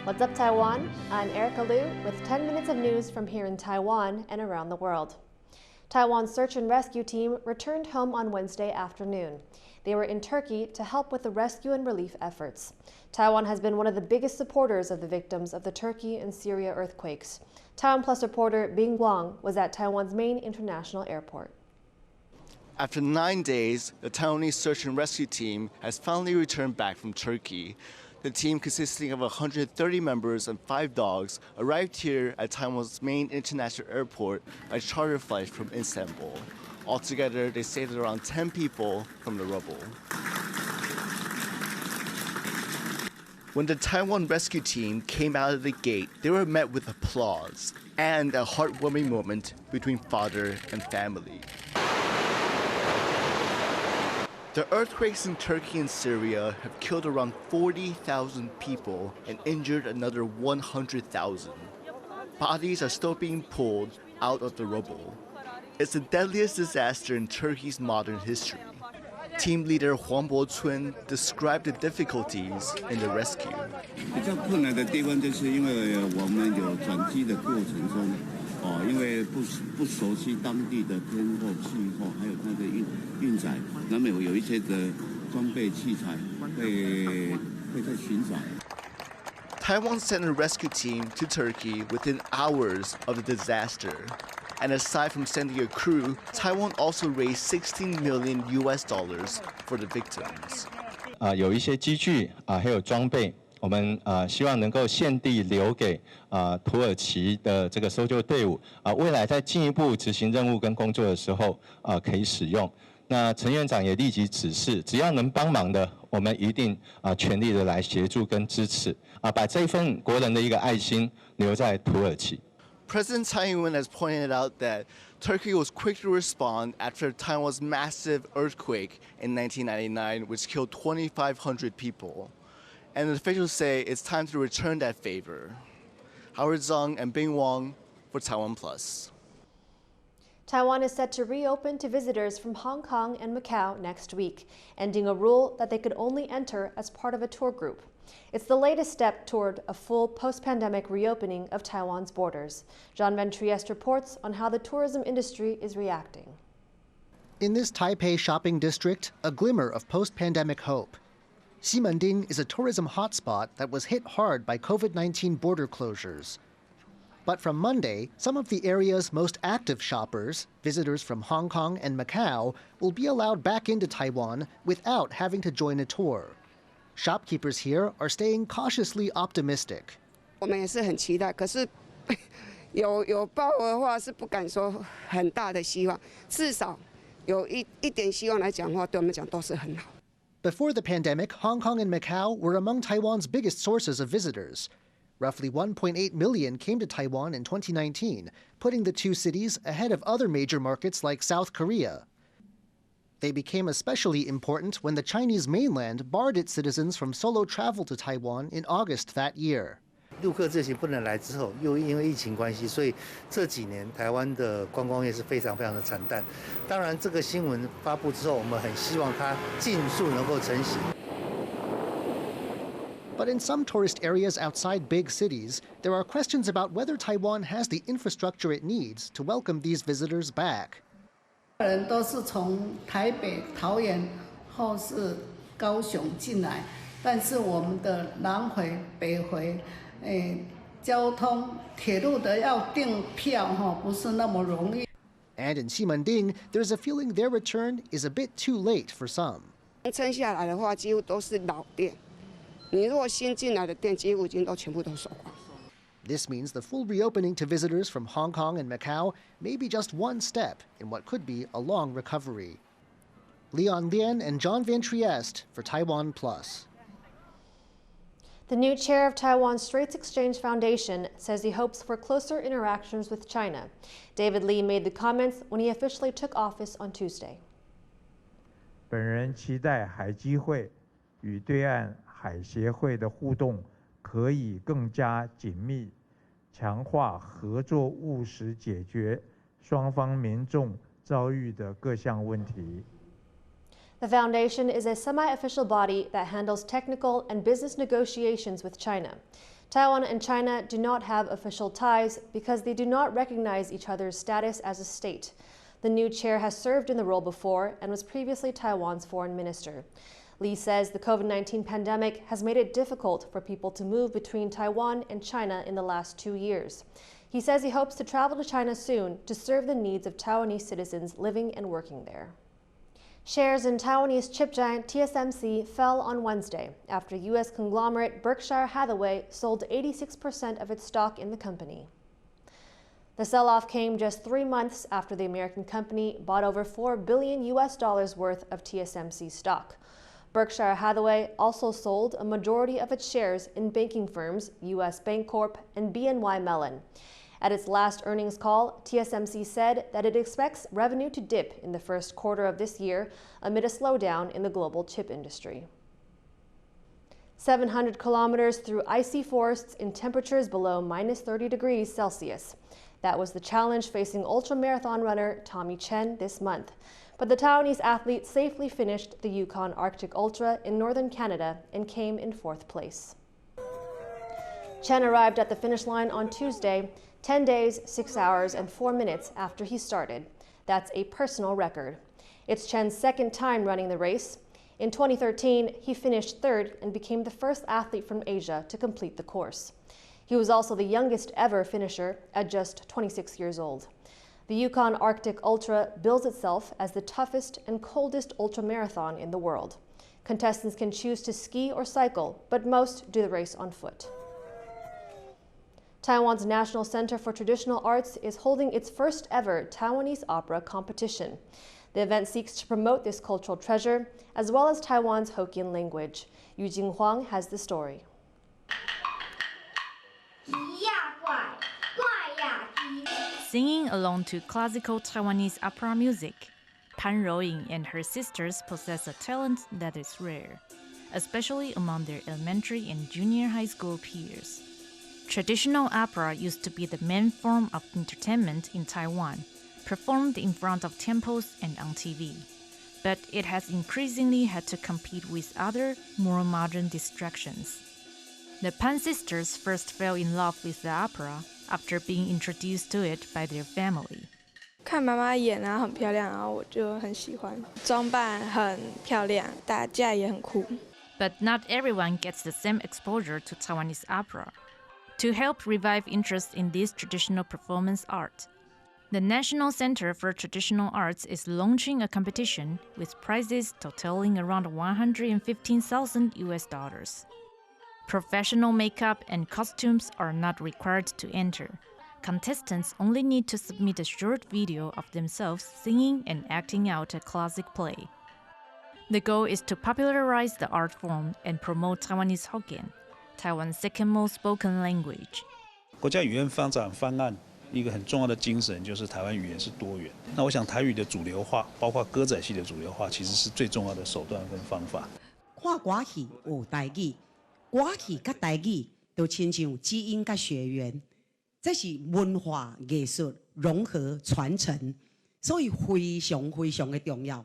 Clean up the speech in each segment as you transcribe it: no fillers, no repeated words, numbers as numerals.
What's up, Taiwan? I'm Erika Liu with 10 minutes of news from here in Taiwan and around the world. Taiwan's search and rescue team returned home on Wednesday afternoon. They were in Turkey to help with the rescue and relief efforts. Taiwan has been one of the biggest supporters of the victims of the Turkey and Syria earthquakes. TaiwanPlus reporter Bing Wang was at Taiwan's main international airport. After 9 days, the Taiwanese search and rescue team has finally returned back from Turkey. The team, consisting of 130 members and 5 dogs, arrived here at Taiwan's main international airport by charter flight from Istanbul. Altogether, they saved around 10 people from the rubble. When the Taiwan rescue team came out of the gate, they were met with applause and a heartwarming moment between father and family. The earthquakes in Turkey and Syria have killed around 40,000 people and injured another 100,000. Bodies are still being pulled out of the rubble. It's the deadliest disaster in Turkey's modern history. Team leader Huang Bo-chun described the difficulties in the rescue. 比较困难的地方就是因为我们有转机的过程中，因为不熟悉当地的天候、气候，还有它的运载，难免有一些的装备器材会在寻找。Taiwan sent a rescue team to Turkey within hours of the disaster. And aside from sending a crew, Taiwan also raised $16 million for the victims. 有一些机具还有装备，我们希望能够现地留给土耳其的这个搜救队伍未来在进一步执行任务跟工作的时候可以使用。那陈院长也立即指示，只要能帮忙的，我们一定全力的来协助跟支持把这份国人的一个爱心留在土耳其。President Tsai Ing-wen has pointed out that Turkey was quick to respond after Taiwan's massive earthquake in 1999, which killed 2,500 people. And officials say it's time to return that favor. Howard Zhang and Bing Wang for TaiwanPlus. Taiwan is set to reopen to visitors from Hong Kong and Macau next week, ending a rule that they could only enter as part of a tour group. It's the latest step toward a full post-pandemic reopening of Taiwan's borders. John Van Trieste reports on how the tourism industry is reacting. In this Taipei shopping district, a glimmer of post-pandemic hope. Ximending is a tourism hotspot that was hit hard by COVID-19 border closures. But from Monday, some of the area's most active shoppers, visitors from Hong Kong and Macau, will be allowed back into Taiwan without having to join a tour. Shopkeepers here are staying cautiously optimistic. 我们也是很期待，可是有报的话是不敢说很大的希望，至少有一点希望来讲的话，对我们讲都是很好。Before the pandemic, Hong Kong and Macau were among Taiwan's biggest sources of visitors. Roughly 1.8 million came to Taiwan in 2019, putting the two cities ahead of other major markets like South Korea. They became especially important when the Chinese mainland barred its citizens from solo travel to Taiwan in August that year. 陆客这些不能来之后，又因为疫情关系，所以这几年台湾的观光业是非常的惨淡。当然，这个新闻发布之后，我们很希望它尽速能够成型。But in some tourist areas outside big cities, there are questions about whether Taiwan has the infrastructure it needs to welcome these visitors back. 人都是从台北、桃园或是高雄进来，但是我们的南回、北回，交通铁路的要订票不是那么容易。And in Ximending, there's a feeling their return is a bit too late for some. 撑下来的话，几乎都是老店。你如果新进来的店，几乎已经都全部都收光。 This means the full reopening to visitors from Hong Kong and Macau may be just one step in what could be a long recovery. Leon Lien and John Van Trieste for TaiwanPlus. The new chair of Taiwan's Straits Exchange Foundation says he hopes for closer interactions with China. David Lee made the comments when he officially took office on Tuesday. 本人期待海基会与对岸海协会的互动可以更加紧密，强化合作，务实解决双方民众遭遇的各项问题。 The foundation is a semi-official body that handles technical and business negotiations with China. Taiwan and China do not have official ties because they do not recognize each other's status as a state. The new chair has served in the role before and was previously Taiwan's foreign minister. Li says the COVID-19 pandemic has made it difficult for people to move between Taiwan and China in the last 2 years. He says he hopes to travel to China soon to serve the needs of Taiwanese citizens living and working there. Shares in Taiwanese chip giant TSMC fell on Wednesday after U.S. conglomerate Berkshire Hathaway sold 86% of its stock in the company. The sell-off came just 3 months after the American company bought over $4 billion worth of TSMC stock. Berkshire Hathaway also sold a majority of its shares in banking firms U.S. Bancorp and BNY Mellon. At its last earnings call, TSMC said that it expects revenue to dip in the first quarter of this year amid a slowdown in the global chip industry. 700 kilometers through icy forests in temperatures below -30 degrees Celsius. That was the challenge facing ultramarathon runner Chen this month. But the Taiwanese athlete safely finished the Yukon Arctic Ultra in northern Canada and came in 4th place. Chen arrived at the finish line on Tuesday, 10 days, 6 hours, and 4 minutes after he started. That's a personal record. It's Chen's second time running the race. In 2013, he finished 3rd and became the first athlete from Asia to complete the course. He was also the youngest ever finisher at just 26 years old. The Yukon Arctic Ultra bills itself as the toughest and coldest ultramarathon in the world. Contestants can choose to ski or cycle, but most do the race on foot. Taiwan's National Center for Traditional Arts is holding its first ever Taiwanese Opera competition. The event seeks to promote this cultural treasure, as well as Taiwan's Hokkien language. Yu Jinghuang has the story. Singing along to classical Taiwanese opera music, Pan Roying and her sisters possess a talent that is rare, especially among their elementary and junior high school peers. Traditional opera used to be the main form of entertainment in Taiwan, performed in front of temples and on TV. But it has increasingly had to compete with other, more modern distractions. The Pan sisters first fell in love with the opera after being introduced to it by their family. 看妈妈演啊，很漂亮，然后我就很喜欢。装扮很漂亮，打架也很酷。 But not everyone gets the same exposure to Taiwanese opera. To help revive interest in this traditional performance art, the National Center for Traditional Arts is launching a competition with prizes totaling around $115,000. Professional makeup and costumes are not required to enter. Contestants only need to submit a short video of themselves singing and acting out a classic play. The goal is to popularize the art form and promote Taiwanese Hokkien, Taiwan's second most spoken language. 国家语言发展方案一个很重要的精神就是台湾语言是多元。那我想台语的主流化，包括歌仔戏的主流化，其实是最重要的手段跟方法。看歌戏学台语，歌戏甲台语就亲像基因甲血缘，这是文化艺术融合传承，所以非常非常的重要。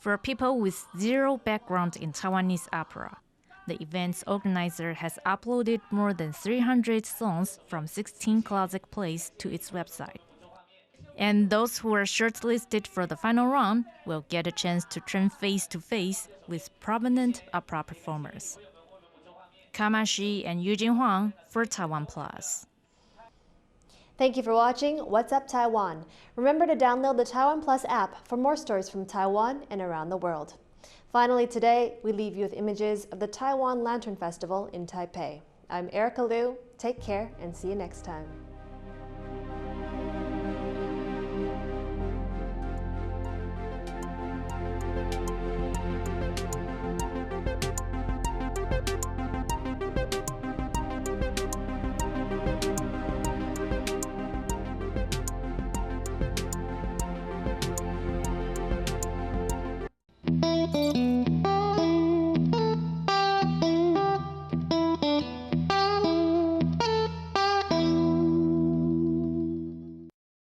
For people with zero background in Taiwanese opera, the event's organizer has uploaded more than 300 songs from 16 classic plays to its website. And those who are shortlisted for the final round will get a chance to train face-to-face with prominent opera performers. Kamashi and Eugene Huang for TaiwanPlus. Thank you for watching What's Up Taiwan. Remember to download the TaiwanPlus app for more stories from Taiwan and around the world. Finally today, we leave you with images of the Taiwan Lantern Festival in Taipei. I'm Erika Liu. Take care and see you next time.